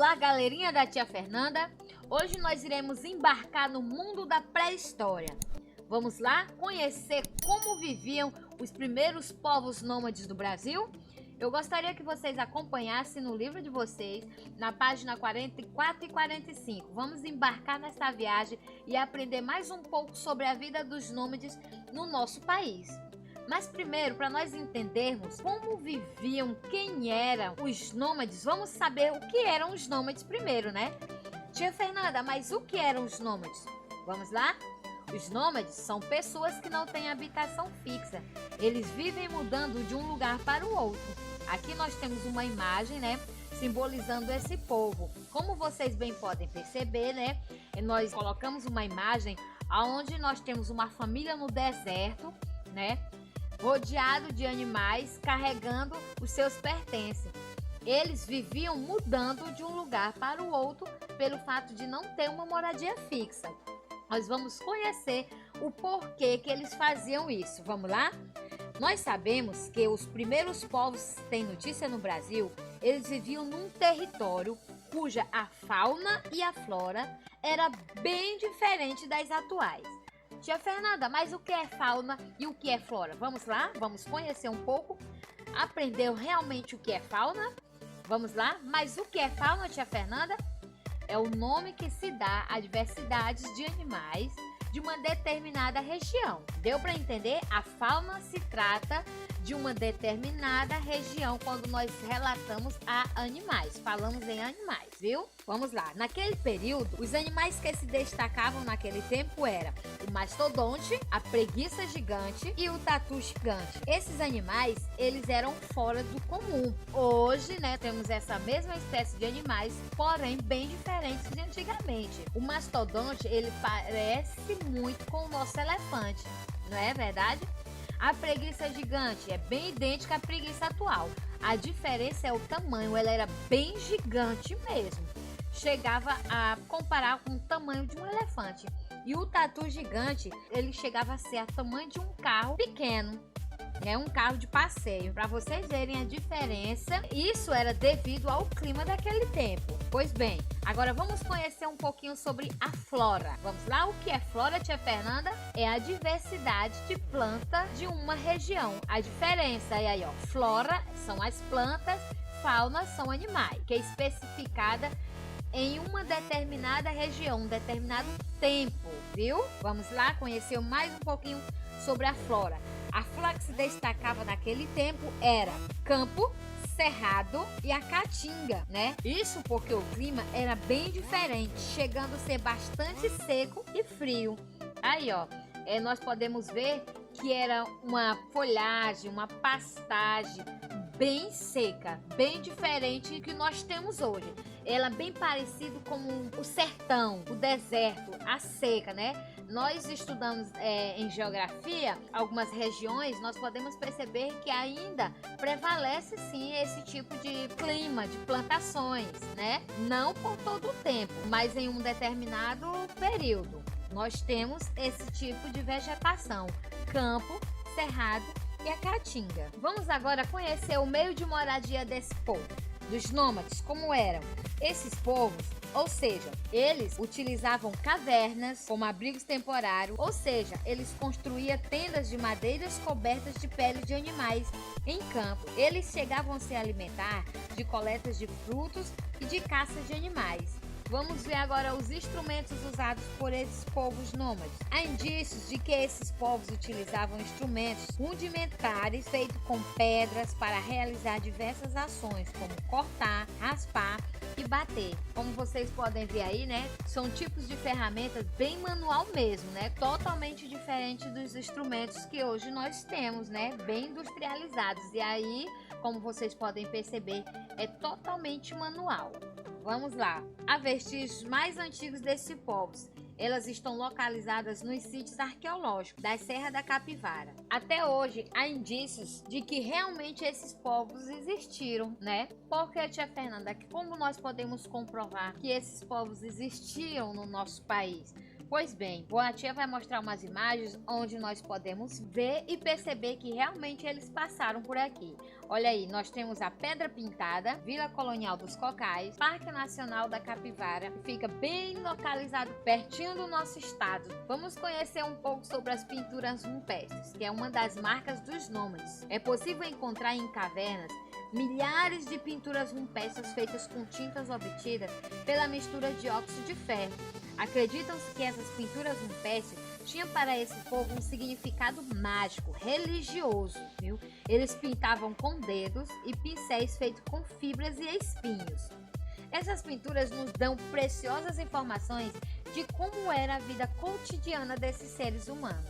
Olá, galerinha da tia Fernanda. Hoje nós iremos embarcar no mundo da pré-história. Vamos lá conhecer como viviam os primeiros povos nômades do Brasil? Eu gostaria que vocês acompanhassem no livro de vocês, na página 44 e 45. Vamos embarcar nessa viagem e aprender mais um pouco sobre a vida dos nômades no nosso país. Mas primeiro, para nós entendermos como viviam, quem eram os nômades, vamos saber o que eram os nômades primeiro, né? Tia Fernanda, mas o que eram os nômades? Vamos lá? Os nômades são pessoas que não têm habitação fixa. Eles vivem mudando de um lugar para o outro. Aqui nós temos uma imagem, né, simbolizando esse povo. Como vocês bem podem perceber, né, nós colocamos uma imagem onde nós temos uma família no deserto, né, rodeado de animais, carregando os seus pertences. Eles viviam mudando de um lugar para o outro pelo fato de não ter uma moradia fixa. Nós vamos conhecer o porquê que eles faziam isso. Vamos lá? Nós sabemos que os primeiros povos que têm notícia no Brasil, eles viviam num território cuja a fauna e a flora era bem diferente das atuais. Tia Fernanda, mas o que é fauna e o que é flora? Vamos lá? Vamos conhecer um pouco? Aprendeu realmente o que é fauna? Vamos lá? Mas o que é fauna, tia Fernanda? É o nome que se dá à diversidade de animais de uma determinada região. Deu para entender? A fauna se trata de uma determinada região quando nós relatamos a animais, falamos em animais, viu? Vamos lá. Naquele período, os animais que se destacavam naquele tempo eram o mastodonte, a preguiça gigante e o tatu gigante. Esses animais, eles eram fora do comum. Hoje, né, temos essa mesma espécie de animais, porém bem diferentes de antigamente. O mastodonte, ele parece muito com o nosso elefante, não é verdade? A preguiça gigante é bem idêntica à preguiça atual. A diferença é o tamanho, ela era bem gigante mesmo. Chegava a comparar com o tamanho de um elefante. E o tatu gigante, ele chegava a ser o tamanho de um carro pequeno. É um carro de passeio. Para vocês verem a diferença, isso era devido ao clima daquele tempo. Pois bem, agora vamos conhecer um pouquinho sobre a flora. Vamos lá? O que é flora, tia Fernanda? É a diversidade de planta de uma região. A diferença é aí, ó. Flora são as plantas, fauna são animais, que é especificada em uma determinada região, um determinado tempo, viu? Vamos lá conhecer mais um pouquinho sobre a flora. A flora que se destacava naquele tempo era campo, cerrado e a caatinga, né? Isso porque o clima era bem diferente, chegando a ser bastante seco e frio. Aí, ó, nós podemos ver que era uma folhagem, uma pastagem bem seca, bem diferente do que nós temos hoje. Ela bem parecido com o sertão, o deserto, a seca, né? Nós estudamos em geografia algumas regiões, nós podemos perceber que ainda prevalece sim esse tipo de clima, de plantações, né? Não por todo o tempo, mas em um determinado período. Nós temos esse tipo de vegetação, campo, cerrado e a caatinga. Vamos agora conhecer o meio de moradia desse povo, dos nômades, como eram esses povos. Ou seja, eles utilizavam cavernas como abrigos temporários, ou seja, eles construíam tendas de madeiras cobertas de pele de animais em campo. Eles chegavam a se alimentar de coletas de frutos e de caça de animais. Vamos ver agora os instrumentos usados por esses povos nômades. Há indícios de que esses povos utilizavam instrumentos rudimentares feitos com pedras para realizar diversas ações, como cortar, raspar e bater. Como vocês podem ver aí, né, são tipos de ferramentas bem manual mesmo, né, totalmente diferente dos instrumentos que hoje nós temos, né, bem industrializados. E aí, como vocês podem perceber, é totalmente manual. Vamos lá. Há vestígios mais antigos desses povos. Elas estão localizadas nos sítios arqueológicos da Serra da Capivara. Até hoje, há indícios de que realmente esses povos existiram, né? Porque, tia Fernanda, como nós podemos comprovar que esses povos existiam no nosso país? Pois bem, a tia vai mostrar umas imagens onde nós podemos ver e perceber que realmente eles passaram por aqui. Olha aí, nós temos a Pedra Pintada, Vila Colonial dos Cocais, Parque Nacional da Capivara, que fica bem localizado pertinho do nosso estado. Vamos conhecer um pouco sobre as pinturas rupestres, que é uma das marcas dos nômades. É possível encontrar em cavernas milhares de pinturas rupestres feitas com tintas obtidas pela mistura de óxido de ferro. Acreditam-se que essas pinturas rupestres tinham para esse povo um significado mágico, religioso, viu? Eles pintavam com dedos e pincéis feitos com fibras e espinhos. Essas pinturas nos dão preciosas informações de como era a vida cotidiana desses seres humanos.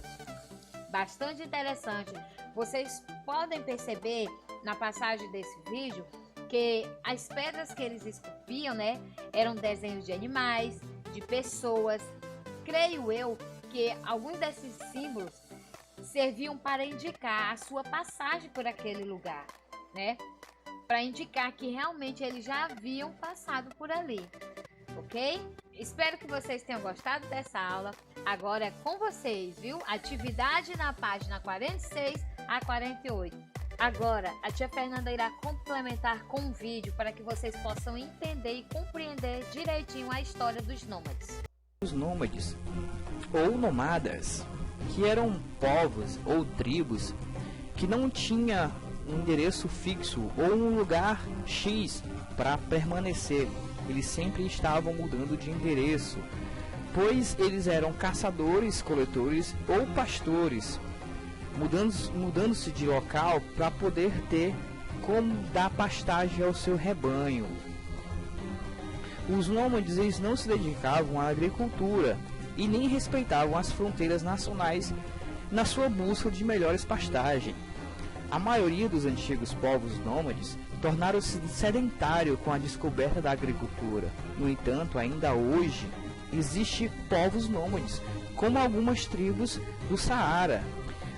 Bastante interessante. Vocês podem perceber na passagem desse vídeo que as pedras que eles esculpiam, né, eram desenhos de animais, de pessoas. Creio eu que alguns desses símbolos serviam para indicar a sua passagem por aquele lugar, né? Para indicar que realmente eles já haviam passado por ali, ok? Espero que vocês tenham gostado dessa aula. Agora é com vocês, viu? Atividade na página 46 a 48. Agora, a tia Fernanda irá complementar com um vídeo para que vocês possam entender e compreender direitinho a história dos nômades. Os nômades, ou nomadas, que eram povos ou tribos que não tinha um endereço fixo ou um lugar X para permanecer. Eles sempre estavam mudando de endereço, pois eles eram caçadores, coletores ou pastores, mudando-se de local para poder ter como dar pastagem ao seu rebanho. Os nômades, eles não se dedicavam à agricultura e nem respeitavam as fronteiras nacionais na sua busca de melhores pastagens. A maioria dos antigos povos nômades tornaram-se sedentários com a descoberta da agricultura. No entanto, ainda hoje, existem povos nômades, como algumas tribos do Saara.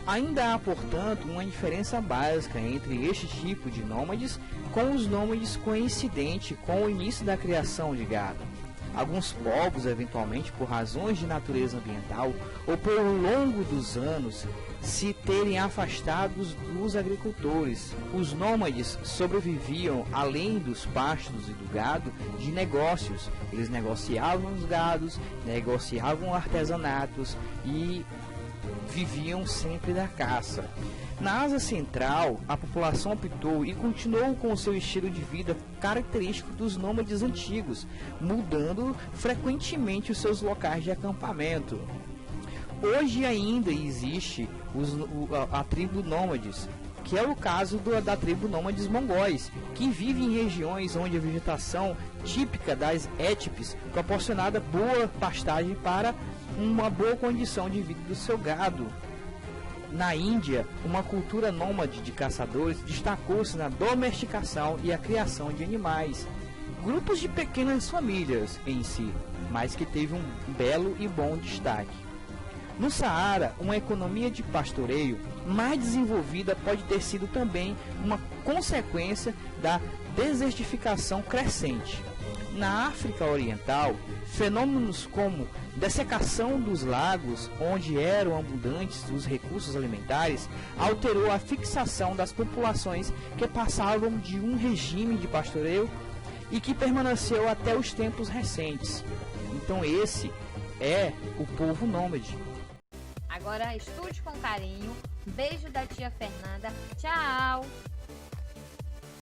Ainda há, portanto, uma diferença básica entre este tipo de nômades com os nômades coincidente com o início da criação de gado. Alguns povos, eventualmente por razões de natureza ambiental ou por longo dos anos, se terem afastados dos agricultores. Os nômades sobreviviam, além dos pastos e do gado, de negócios. Eles negociavam os gados, negociavam artesanatos e viviam sempre da caça. Na Ásia Central, a população optou e continuou com o seu estilo de vida característico dos nômades antigos, mudando frequentemente os seus locais de acampamento. Hoje ainda existe a tribo nômades, que é o caso da tribo nômades mongóis, que vive em regiões onde a vegetação típica das étipes proporcionada boa pastagem para uma boa condição de vida do seu gado. Na Índia, uma cultura nômade de caçadores destacou-se na domesticação e a criação de animais, grupos de pequenas famílias em si, mas que teve um belo e bom destaque. No Saara, uma economia de pastoreio mais desenvolvida pode ter sido também uma consequência da desertificação crescente. Na África Oriental, fenômenos como dessecação dos lagos, onde eram abundantes os recursos alimentares, alterou a fixação das populações que passavam de um regime de pastoreio e que permaneceu até os tempos recentes. Então esse é o povo nômade. Agora estude com carinho. Beijo da tia Fernanda. Tchau!